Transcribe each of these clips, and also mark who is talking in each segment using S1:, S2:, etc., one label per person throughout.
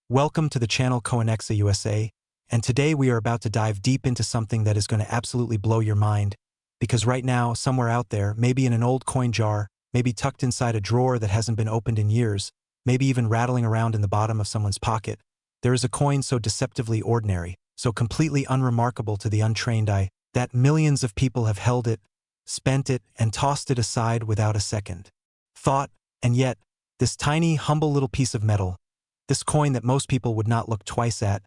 S1: Welcome to the channel Coinexa USA, and today we are about to dive deep into something that is going to absolutely blow your mind, because right now, somewhere out there, maybe in an old coin jar, maybe tucked inside a drawer that hasn't been opened in years, maybe even rattling around in the bottom of someone's pocket, there is a coin so deceptively ordinary, so completely unremarkable to the untrained eye, that millions of people have held it, spent it, and tossed it aside without a second thought, and yet, this tiny, humble little piece of metal, this coin that most people would not look twice at,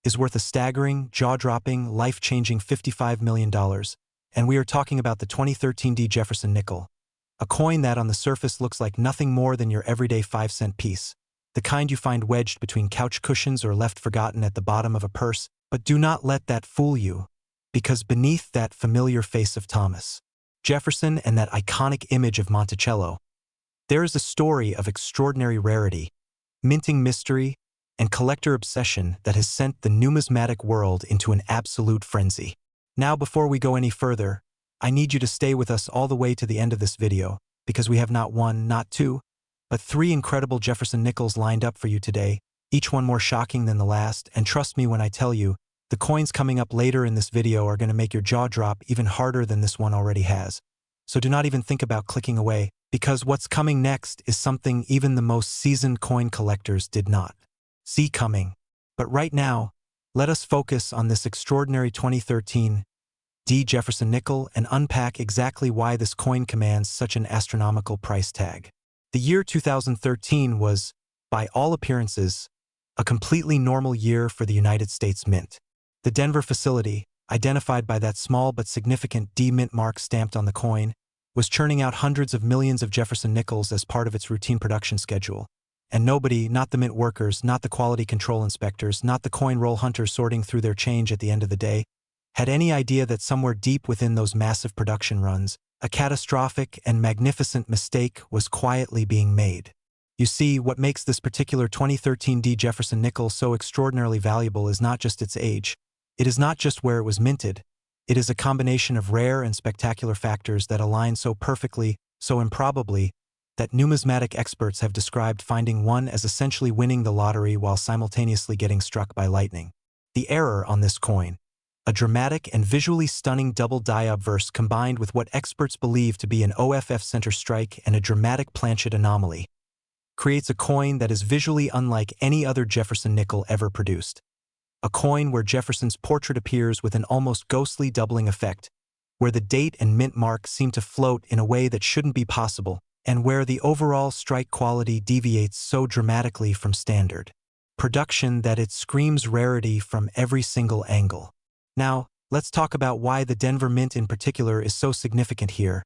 S1: is worth a staggering, jaw-dropping, life-changing $55 million, and we are talking about the 2013 Jefferson Nickel, a coin that on the surface looks like nothing more than your everyday 5-cent piece, the kind you find wedged between couch cushions or left forgotten at the bottom of a purse. But do not let that fool you, because beneath that familiar face of Thomas Jefferson and that iconic image of Monticello, there is a story of extraordinary rarity, minting mystery, and collector obsession that has sent the numismatic world into an absolute frenzy. Now, before we go any further, I need you to stay with us all the way to the end of this video, because we have not one, not two, but three incredible Jefferson Nickels lined up for you today, each one more shocking than the last, and trust me when I tell you, the coins coming up later in this video are going to make your jaw drop even harder than this one already has. So do not even think about clicking away, because what's coming next is something even the most seasoned coin collectors did not see coming. But right now, let us focus on this extraordinary 2013 Jefferson Nickel and unpack exactly why this coin commands such an astronomical price tag. The year 2013 was, by all appearances, a completely normal year for the United States Mint. The Denver facility, identified by that small but significant D Mint mark stamped on the coin, was churning out hundreds of millions of Jefferson Nickels as part of its routine production schedule. And nobody, not the Mint workers, not the quality control inspectors, not the coin roll hunters sorting through their change at the end of the day, had any idea that somewhere deep within those massive production runs, a catastrophic and magnificent mistake was quietly being made. You see, what makes this particular 2013 Jefferson Nickel so extraordinarily valuable is not just its age. It is not just where it was minted. It is a combination of rare and spectacular factors that align so perfectly, so improbably, that numismatic experts have described finding one as essentially winning the lottery while simultaneously getting struck by lightning. The error on this coin, a dramatic and visually stunning double die obverse combined with what experts believe to be an OFF center strike and a dramatic planchet anomaly, creates a coin that is visually unlike any other Jefferson Nickel ever produced. A coin where Jefferson's portrait appears with an almost ghostly doubling effect, where the date and mint mark seem to float in a way that shouldn't be possible, and where the overall strike quality deviates so dramatically from standard production that it screams rarity from every single angle. Now, let's talk about why the Denver Mint in particular is so significant here,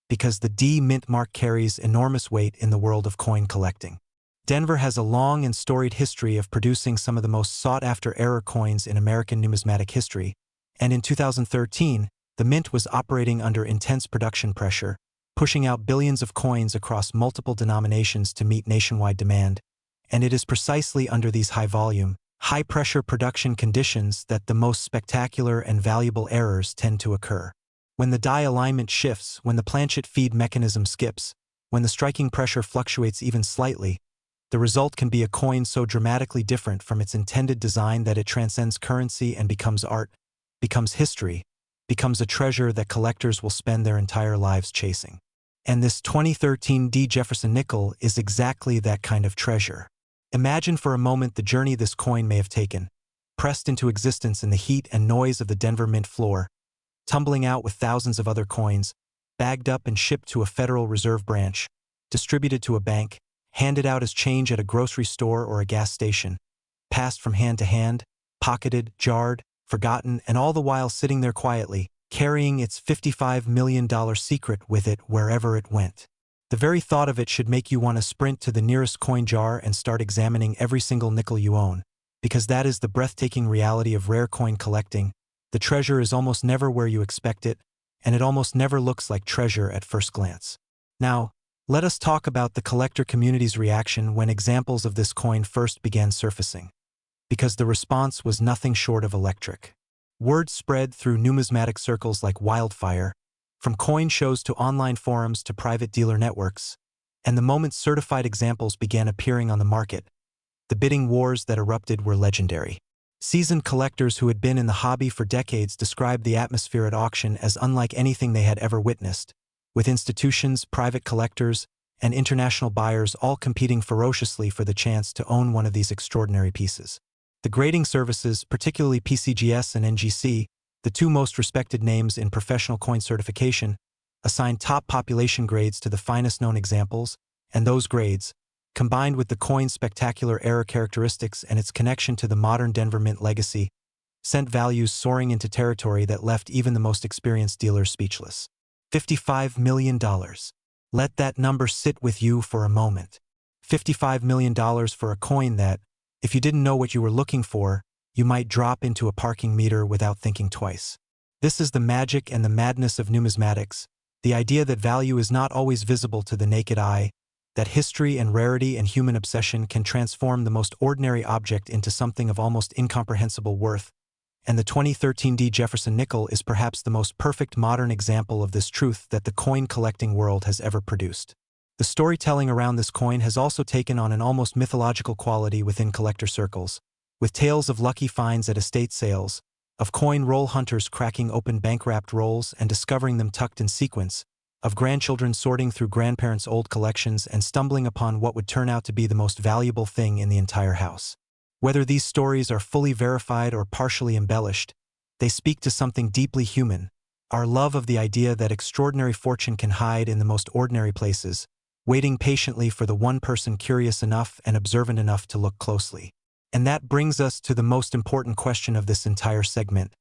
S1: because the D Mint mark carries enormous weight in the world of coin collecting. Denver has a long and storied history of producing some of the most sought-after error coins in American numismatic history, and in 2013, the Mint was operating under intense production pressure, pushing out billions of coins across multiple denominations to meet nationwide demand, and it is precisely under these high-volume, high-pressure production conditions that the most spectacular and valuable errors tend to occur. When the die alignment shifts, when the planchet feed mechanism skips, when the striking pressure fluctuates even slightly, the result can be a coin so dramatically different from its intended design that it transcends currency and becomes art, becomes history, becomes a treasure that collectors will spend their entire lives chasing. And this 2013 Jefferson Nickel is exactly that kind of treasure. Imagine for a moment the journey this coin may have taken, pressed into existence in the heat and noise of the Denver Mint floor, tumbling out with thousands of other coins, bagged up and shipped to a Federal Reserve branch, distributed to a bank, handed out as change at a grocery store or a gas station, passed from hand to hand, pocketed, jarred, forgotten, and all the while sitting there quietly, carrying its $55 million secret with it wherever it went. The very thought of it should make you want to sprint to the nearest coin jar and start examining every single nickel you own, because that is the breathtaking reality of rare coin collecting. The treasure is almost never where you expect it, and it almost never looks like treasure at first glance. Now, let us talk about the collector community's reaction when examples of this coin first began surfacing, because the response was nothing short of electric. Word spread through numismatic circles like wildfire, from coin shows to online forums to private dealer networks, and the moment certified examples began appearing on the market, The bidding wars that erupted were legendary. Seasoned collectors who had been in the hobby for decades described the atmosphere at auction as unlike anything they had ever witnessed, with institutions, private collectors, and international buyers all competing ferociously for the chance to own one of these extraordinary pieces. The grading services, particularly PCGS and NGC, the two most respected names in professional coin certification, assigned top population grades to the finest known examples, and those grades, combined with the coin's spectacular error characteristics and its connection to the modern Denver Mint legacy, sent values soaring into territory that left even the most experienced dealers speechless. $55 million. Let that number sit with you for a moment. $55 million for a coin that, if you didn't know what you were looking for, you might drop into a parking meter without thinking twice. This is the magic and the madness of numismatics, the idea that value is not always visible to the naked eye, that history and rarity and human obsession can transform the most ordinary object into something of almost incomprehensible worth, and the 2013 Jefferson Nickel is perhaps the most perfect modern example of this truth that the coin collecting world has ever produced. The storytelling around this coin has also taken on an almost mythological quality within collector circles, with tales of lucky finds at estate sales, of coin roll hunters cracking open bank-wrapped rolls and discovering them tucked in sequence, of grandchildren sorting through grandparents' old collections and stumbling upon what would turn out to be the most valuable thing in the entire house. Whether these stories are fully verified or partially embellished, they speak to something deeply human, our love of the idea that extraordinary fortune can hide in the most ordinary places, waiting patiently for the one person curious enough and observant enough to look closely. And that brings us to the most important question of this entire segment.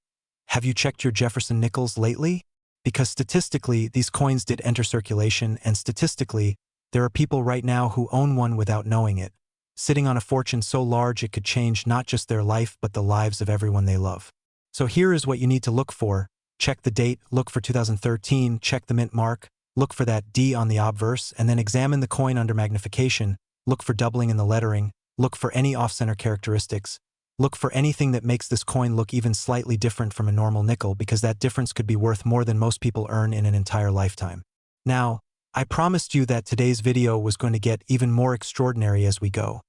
S1: Have you checked your Jefferson Nickels lately? Because statistically, these coins did enter circulation, and statistically, there are people right now who own one without knowing it, sitting on a fortune so large it could change not just their life but the lives of everyone they love. So here is what you need to look for. Check the date, look for 2013, check the mint mark, look for that D on the obverse, and then examine the coin under magnification, look for doubling in the lettering, look for any off-center characteristics, look for anything that makes this coin look even slightly different from a normal nickel, because that difference could be worth more than most people earn in an entire lifetime. Now, I promised you that today's video was going to get even more extraordinary as we go.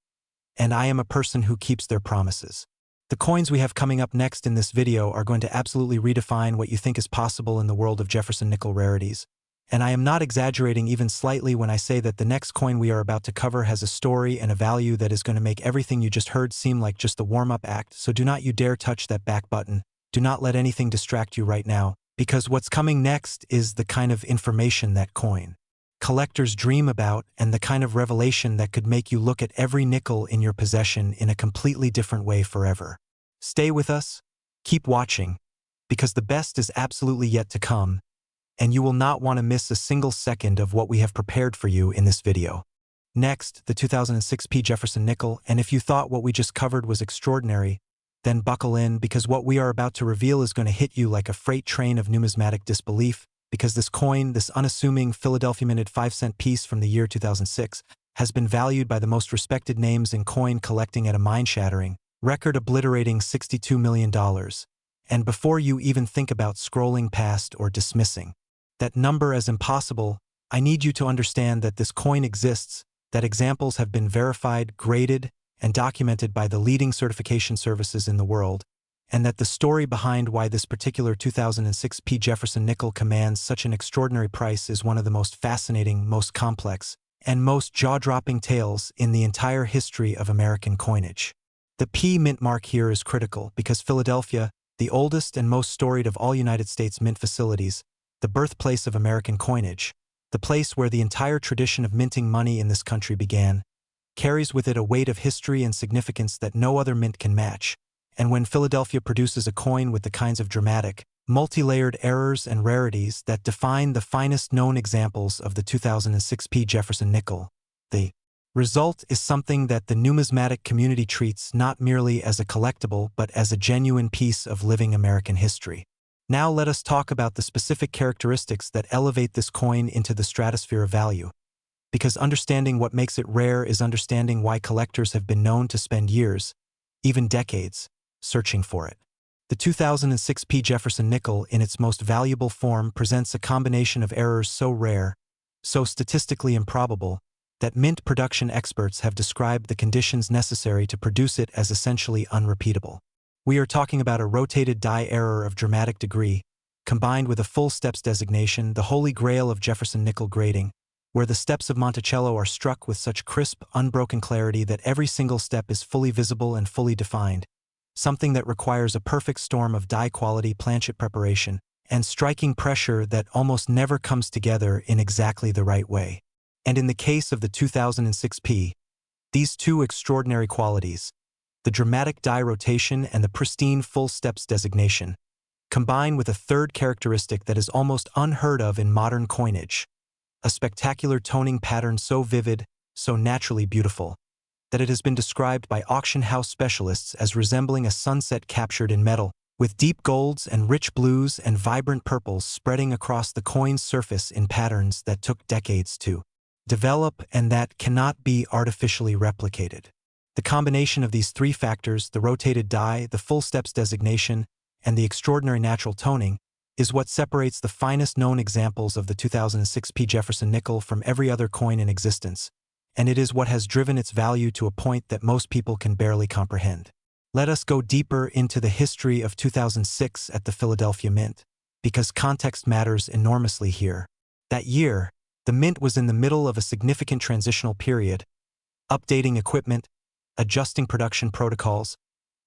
S1: And I am a person who keeps their promises. The coins we have coming up next in this video are going to absolutely redefine what you think is possible in the world of Jefferson Nickel rarities. And I am not exaggerating even slightly when I say that the next coin we are about to cover has a story and a value that is going to make everything you just heard seem like just the warm-up act, so do not you dare touch that back button. Do not let anything distract you right now, because what's coming next is the kind of information that coin collectors dream about, and the kind of revelation that could make you look at every nickel in your possession in a completely different way forever. Stay with us, keep watching, because the best is absolutely yet to come, and you will not want to miss a single second of what we have prepared for you in this video. Next, the 2006 Jefferson Nickel, and if you thought what we just covered was extraordinary, then buckle in, because what we are about to reveal is going to hit you like a freight train of numismatic disbelief, because this coin, this unassuming Philadelphia minted 5-cent piece from the year 2006, has been valued by the most respected names in coin collecting at a mind-shattering, record-obliterating $62 million. And before you even think about scrolling past or dismissing that number as impossible, I need you to understand that this coin exists, that examples have been verified, graded, and documented by the leading certification services in the world, and that the story behind why this particular 2006 Jefferson Nickel commands such an extraordinary price is one of the most fascinating, most complex, and most jaw-dropping tales in the entire history of American coinage. The P mint mark here is critical because Philadelphia, the oldest and most storied of all United States mint facilities, the birthplace of American coinage, the place where the entire tradition of minting money in this country began, carries with it a weight of history and significance that no other mint can match. And when Philadelphia produces a coin with the kinds of dramatic, multi-layered errors and rarities that define the finest known examples of the 2006 Jefferson Nickel, the result is something that the numismatic community treats not merely as a collectible but as a genuine piece of living American history. Now let us talk about the specific characteristics that elevate this coin into the stratosphere of value. Because understanding what makes it rare is understanding why collectors have been known to spend years, even decades, searching for it. The 2006 Jefferson Nickel in its most valuable form presents a combination of errors so rare, so statistically improbable, that mint production experts have described the conditions necessary to produce it as essentially unrepeatable. We are talking about a rotated die error of dramatic degree, combined with a full steps designation, the holy grail of Jefferson Nickel grading, where the steps of Monticello are struck with such crisp, unbroken clarity that every single step is fully visible and fully defined, something that requires a perfect storm of die quality, planchet preparation, and striking pressure that almost never comes together in exactly the right way. And in the case of the 2006P, these two extraordinary qualities, the dramatic die rotation and the pristine full steps designation, combine with a third characteristic that is almost unheard of in modern coinage, a spectacular toning pattern so vivid, so naturally beautiful, that it has been described by auction house specialists as resembling a sunset captured in metal, with deep golds and rich blues and vibrant purples spreading across the coin's surface in patterns that took decades to develop and that cannot be artificially replicated. The combination of these three factors, the rotated die, the full steps designation, and the extraordinary natural toning, is what separates the finest known examples of the 2006P Jefferson Nickel from every other coin in existence, and it is what has driven its value to a point that most people can barely comprehend. Let us go deeper into the history of 2006 at the Philadelphia Mint, because context matters enormously here. That year, the Mint was in the middle of a significant transitional period, updating equipment, adjusting production protocols,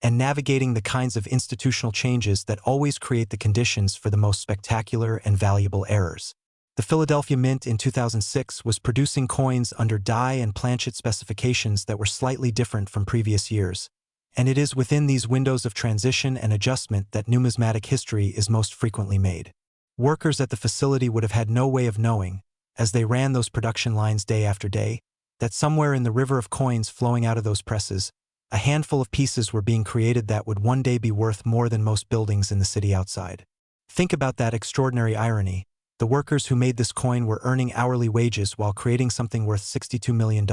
S1: and navigating the kinds of institutional changes that always create the conditions for the most spectacular and valuable errors. The Philadelphia Mint in 2006 was producing coins under die and planchet specifications that were slightly different from previous years, and it is within these windows of transition and adjustment that numismatic history is most frequently made. Workers at the facility would have had no way of knowing, as they ran those production lines day after day, that somewhere in the river of coins flowing out of those presses, a handful of pieces were being created that would one day be worth more than most buildings in the city outside. Think about that extraordinary irony. The workers who made this coin were earning hourly wages while creating something worth $62 million,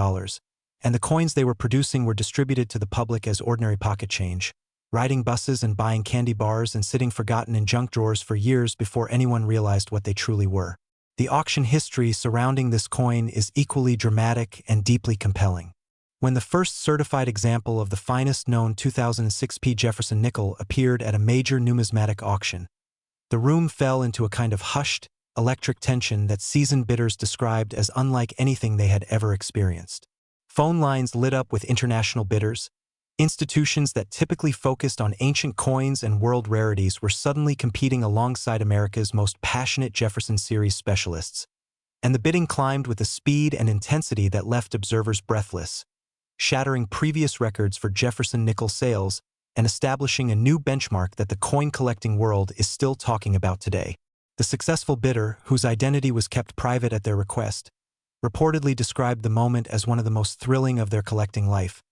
S1: and the coins they were producing were distributed to the public as ordinary pocket change, riding buses and buying candy bars and sitting forgotten in junk drawers for years before anyone realized what they truly were. The auction history surrounding this coin is equally dramatic and deeply compelling. When the first certified example of the finest known 2006P Jefferson Nickel appeared at a major numismatic auction, the room fell into a kind of hushed, electric tension that seasoned bidders described as unlike anything they had ever experienced. Phone lines lit up with international bidders. Institutions that typically focused on ancient coins and world rarities were suddenly competing alongside America's most passionate Jefferson series specialists, and the bidding climbed with a speed and intensity that left observers breathless, shattering previous records for Jefferson Nickel sales and establishing a new benchmark that the coin-collecting world is still talking about today. The successful bidder, whose identity was kept private at their request, reportedly described the moment as one of the most thrilling of their collecting life,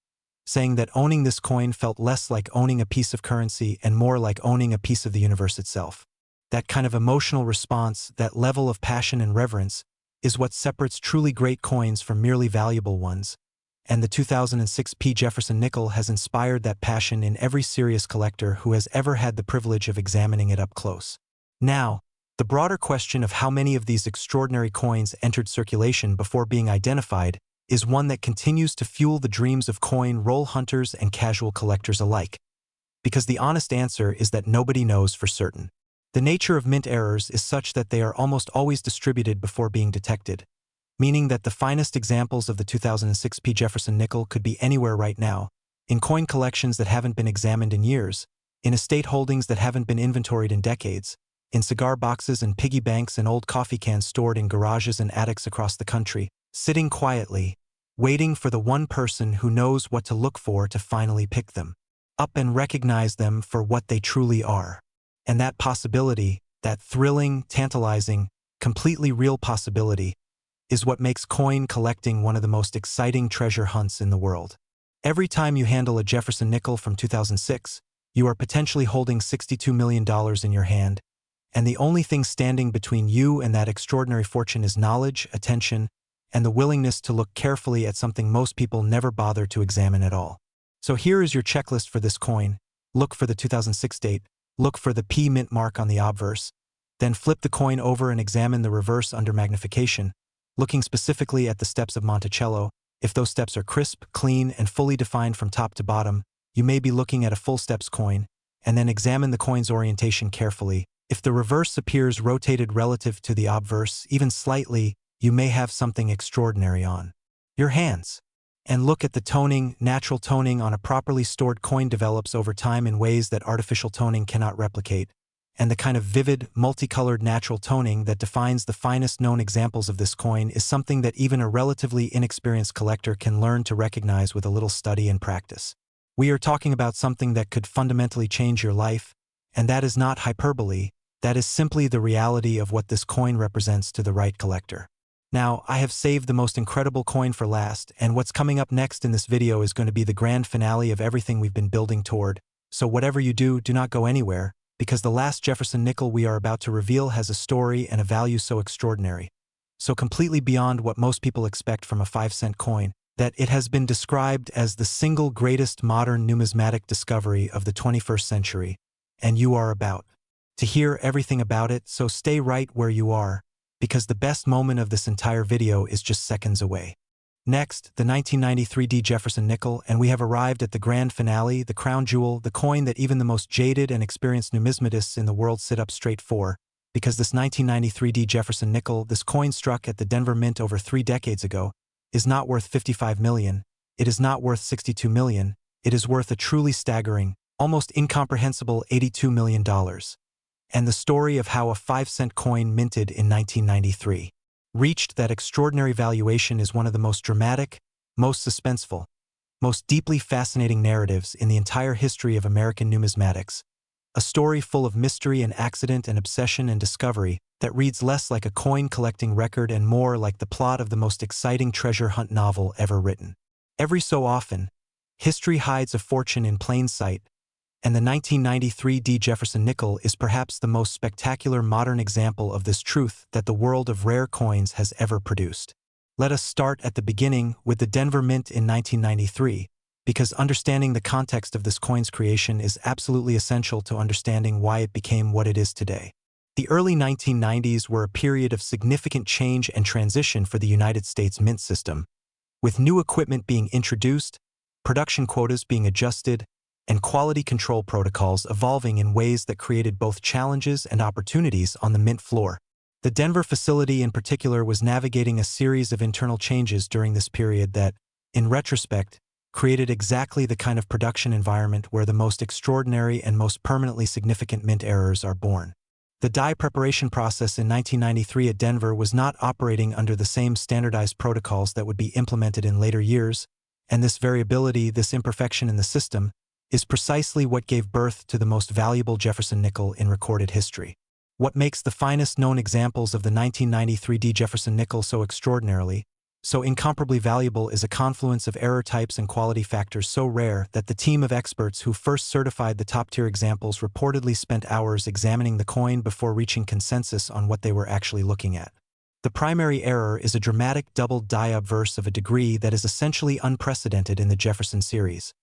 S1: saying that owning this coin felt less like owning a piece of currency and more like owning a piece of the universe itself. That kind of emotional response, that level of passion and reverence, is what separates truly great coins from merely valuable ones, and the 2006P Jefferson Nickel has inspired that passion in every serious collector who has ever had the privilege of examining it up close. Now, the broader question of how many of these extraordinary coins entered circulation before being identified is one that continues to fuel the dreams of coin roll hunters and casual collectors alike, because the honest answer is that nobody knows for certain. The nature of mint errors is such that they are almost always distributed before being detected, meaning that the finest examples of the 2006P Jefferson Nickel could be anywhere right now, in coin collections that haven't been examined in years, in estate holdings that haven't been inventoried in decades, in cigar boxes and piggy banks and old coffee cans stored in garages and attics across the country, sitting quietly, waiting for the one person who knows what to look for to finally pick them up and recognize them for what they truly are. And that possibility, that thrilling, tantalizing, completely real possibility, is what makes coin collecting one of the most exciting treasure hunts in the world. Every time you handle a Jefferson Nickel from 2006, you are potentially holding $62 million in your hand, and the only thing standing between you and that extraordinary fortune is knowledge, attention, and the willingness to look carefully at something most people never bother to examine at all. So here is your checklist for this coin. Look for the 2006 date, look for the P mint mark on the obverse, then flip the coin over and examine the reverse under magnification. looking specifically at the steps of Monticello. If those steps are crisp, clean, and fully defined from top to bottom, you may be looking at a full steps coin, and then examine the coin's orientation carefully. If the reverse appears rotated relative to the obverse, even slightly, you may have something extraordinary on your hands. And look at the toning. Natural toning on a properly stored coin develops over time in ways that artificial toning cannot replicate. And the kind of vivid, multicolored natural toning that defines the finest known examples of this coin is something that even a relatively inexperienced collector can learn to recognize with a little study and practice. We are talking about something that could fundamentally change your life, and that is not hyperbole, that is simply the reality of what this coin represents to the right collector. Now, I have saved the most incredible coin for last, and what's coming up next in this video is going to be the grand finale of everything we've been building toward. So whatever you do not go anywhere, because the last Jefferson nickel we are about to reveal has a story and a value so extraordinary, so completely beyond what most people expect from a 5-cent coin, that it has been described as the single greatest modern numismatic discovery of the 21st century, and you are about to hear everything about it, so stay right where you are, because the best moment of this entire video is just seconds away. Next, the 1993 Jefferson Nickel, and we have arrived at the grand finale, the crown jewel, the coin that even the most jaded and experienced numismatists in the world sit up straight for, because this 1993 Jefferson Nickel, this coin struck at the Denver Mint over 3 decades ago, is not worth $55 million, it is not worth $62 million, it is worth a truly staggering, almost incomprehensible $82 million. And the story of how a 5-cent coin minted in 1993 reached that extraordinary valuation is one of the most dramatic, most suspenseful, most deeply fascinating narratives in the entire history of American numismatics. A story full of mystery and accident and obsession and discovery that reads less like a coin-collecting record and more like the plot of the most exciting treasure hunt novel ever written. Every so often, history hides a fortune in plain sight, and the 1993 Jefferson Nickel is perhaps the most spectacular modern example of this truth that the world of rare coins has ever produced. Let us start at the beginning with the Denver Mint in 1993, because understanding the context of this coin's creation is absolutely essential to understanding why it became what it is today. The early 1990s were a period of significant change and transition for the United States mint system, with new equipment being introduced, production quotas being adjusted, and quality control protocols evolving in ways that created both challenges and opportunities on the mint floor. The Denver facility in particular was navigating a series of internal changes during this period that, in retrospect, created exactly the kind of production environment where the most extraordinary and most permanently significant mint errors are born. The die preparation process in 1993 at Denver was not operating under the same standardized protocols that would be implemented in later years, and this variability, this imperfection in the system, is precisely what gave birth to the most valuable Jefferson nickel in recorded history. What makes the finest known examples of the 1993 Jefferson Nickel so extraordinarily, so incomparably valuable is a confluence of error types and quality factors so rare that the team of experts who first certified the top-tier examples reportedly spent hours examining the coin before reaching consensus on what they were actually looking at. The primary error is a dramatic double die obverse of a degree that is essentially unprecedented in the Jefferson series,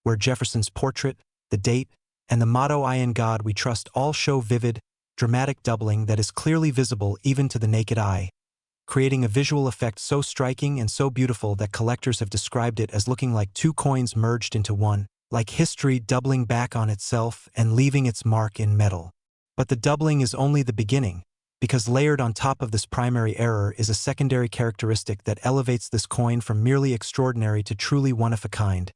S1: where Jefferson's portrait, the date, and the motto "I in God we trust" all show vivid, dramatic doubling that is clearly visible even to the naked eye, creating a visual effect so striking and so beautiful that collectors have described it as looking like 2 coins merged into one, like history doubling back on itself and leaving its mark in metal. But the doubling is only the beginning, because layered on top of this primary error is a secondary characteristic that elevates this coin from merely extraordinary to truly one-of-a-kind.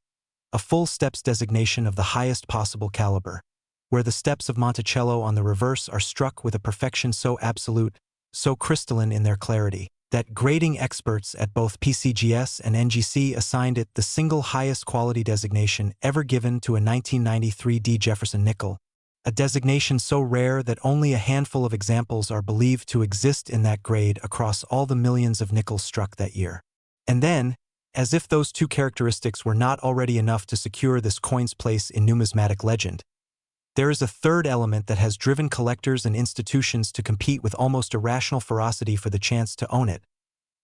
S1: A full steps designation of the highest possible caliber, where the steps of Monticello on the reverse are struck with a perfection so absolute, so crystalline in their clarity, that grading experts at both PCGS and NGC assigned it the single highest quality designation ever given to a 1993 Jefferson Nickel, a designation so rare that only a handful of examples are believed to exist in that grade across all the millions of nickels struck that year. And then, as if those 2 characteristics were not already enough to secure this coin's place in numismatic legend, there is a third element that has driven collectors and institutions to compete with almost irrational ferocity for the chance to own it: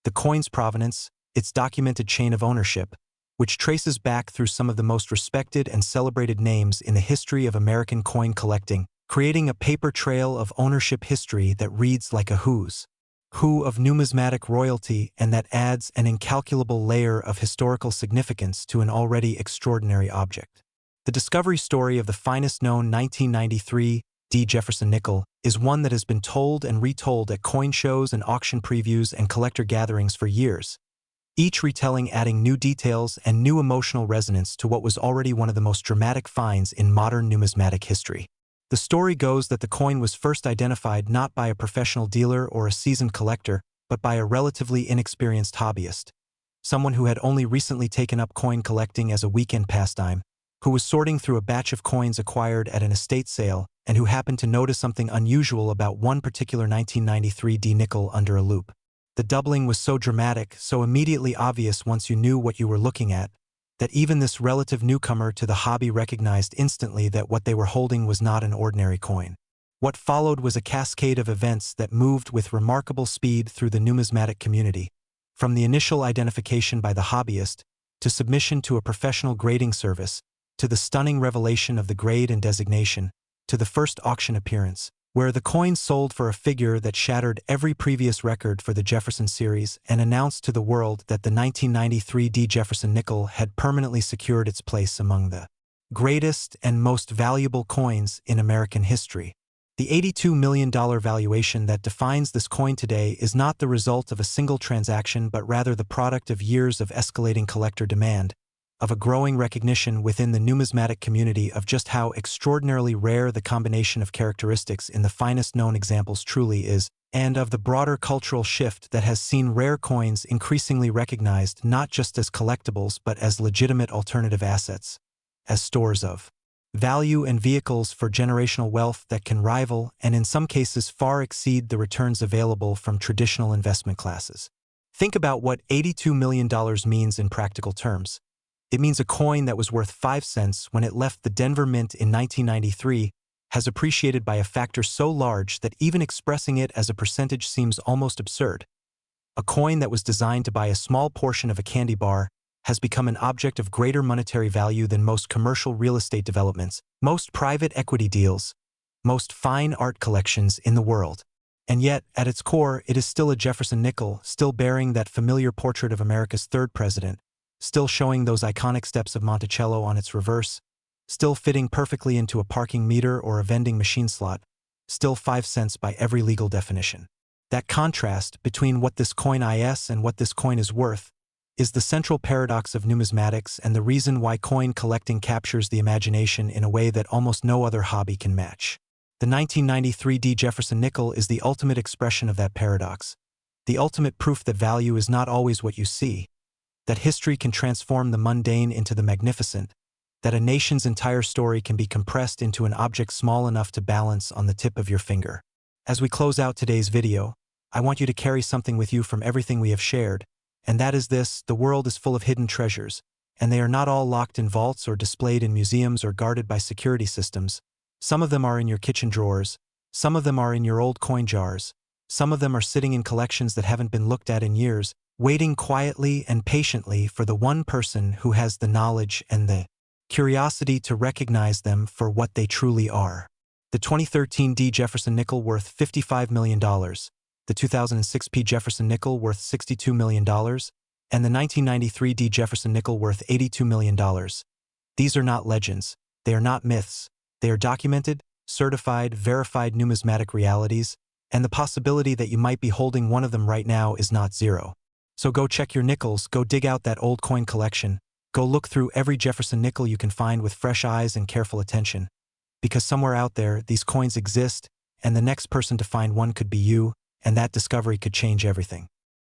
S1: the coin's provenance, its documented chain of ownership, which traces back through some of the most respected and celebrated names in the history of American coin collecting, creating a paper trail of ownership history that reads like a who's Who of numismatic royalty, and that adds an incalculable layer of historical significance to an already extraordinary object. The discovery story of the finest known 1993 Jefferson Nickel is one that has been told and retold at coin shows and auction previews and collector gatherings for years, each retelling adding new details and new emotional resonance to what was already one of the most dramatic finds in modern numismatic history. The story goes that the coin was first identified not by a professional dealer or a seasoned collector, but by a relatively inexperienced hobbyist, someone who had only recently taken up coin collecting as a weekend pastime, who was sorting through a batch of coins acquired at an estate sale, and who happened to notice something unusual about one particular 1993 nickel under a loupe. The doubling was so dramatic, so immediately obvious once you knew what you were looking at, that even this relative newcomer to the hobby recognized instantly that what they were holding was not an ordinary coin. What followed was a cascade of events that moved with remarkable speed through the numismatic community, from the initial identification by the hobbyist, to submission to a professional grading service, to the stunning revelation of the grade and designation, to the first auction appearance, where the coin sold for a figure that shattered every previous record for the Jefferson series and announced to the world that the 1993 Jefferson Nickel had permanently secured its place among the greatest and most valuable coins in American history. The $82 million valuation that defines this coin today is not the result of a single transaction but rather the product of years of escalating collector demand, of a growing recognition within the numismatic community of just how extraordinarily rare the combination of characteristics in the finest known examples truly is, and of the broader cultural shift that has seen rare coins increasingly recognized not just as collectibles but as legitimate alternative assets, as stores of value and vehicles for generational wealth that can rival and in some cases far exceed the returns available from traditional investment classes. Think about what $82 million means in practical terms. It means a coin that was worth 5 cents when it left the Denver Mint in 1993 has appreciated by a factor so large that even expressing it as a percentage seems almost absurd. A coin that was designed to buy a small portion of a candy bar has become an object of greater monetary value than most commercial real estate developments, most private equity deals, most fine art collections in the world. And yet, at its core, it is still a Jefferson Nickel, still bearing that familiar portrait of America's third president, still showing those iconic steps of Monticello on its reverse, still fitting perfectly into a parking meter or a vending machine slot, still 5 cents by every legal definition. That contrast between what this coin is and what this coin is worth is the central paradox of numismatics and the reason why coin collecting captures the imagination in a way that almost no other hobby can match. The 1993 Jefferson Nickel is the ultimate expression of that paradox, the ultimate proof that value is not always what you see, that history can transform the mundane into the magnificent, that a nation's entire story can be compressed into an object small enough to balance on the tip of your finger. As we close out today's video, I want you to carry something with you from everything we have shared, and that is this: the world is full of hidden treasures, and they are not all locked in vaults or displayed in museums or guarded by security systems. Some of them are in your kitchen drawers, some of them are in your old coin jars, some of them are sitting in collections that haven't been looked at in years, waiting quietly and patiently for the one person who has the knowledge and the curiosity to recognize them for what they truly are. The 2013 Jefferson Nickel worth $55 million, the 2006 Jefferson Nickel worth $62 million, and the 1993 Jefferson Nickel worth $82 million. These are not legends, they are not myths, they are documented, certified, verified numismatic realities, and the possibility that you might be holding one of them right now is not zero. So go check your nickels, go dig out that old coin collection, go look through every Jefferson Nickel you can find with fresh eyes and careful attention. Because somewhere out there, these coins exist, and the next person to find one could be you, and that discovery could change everything.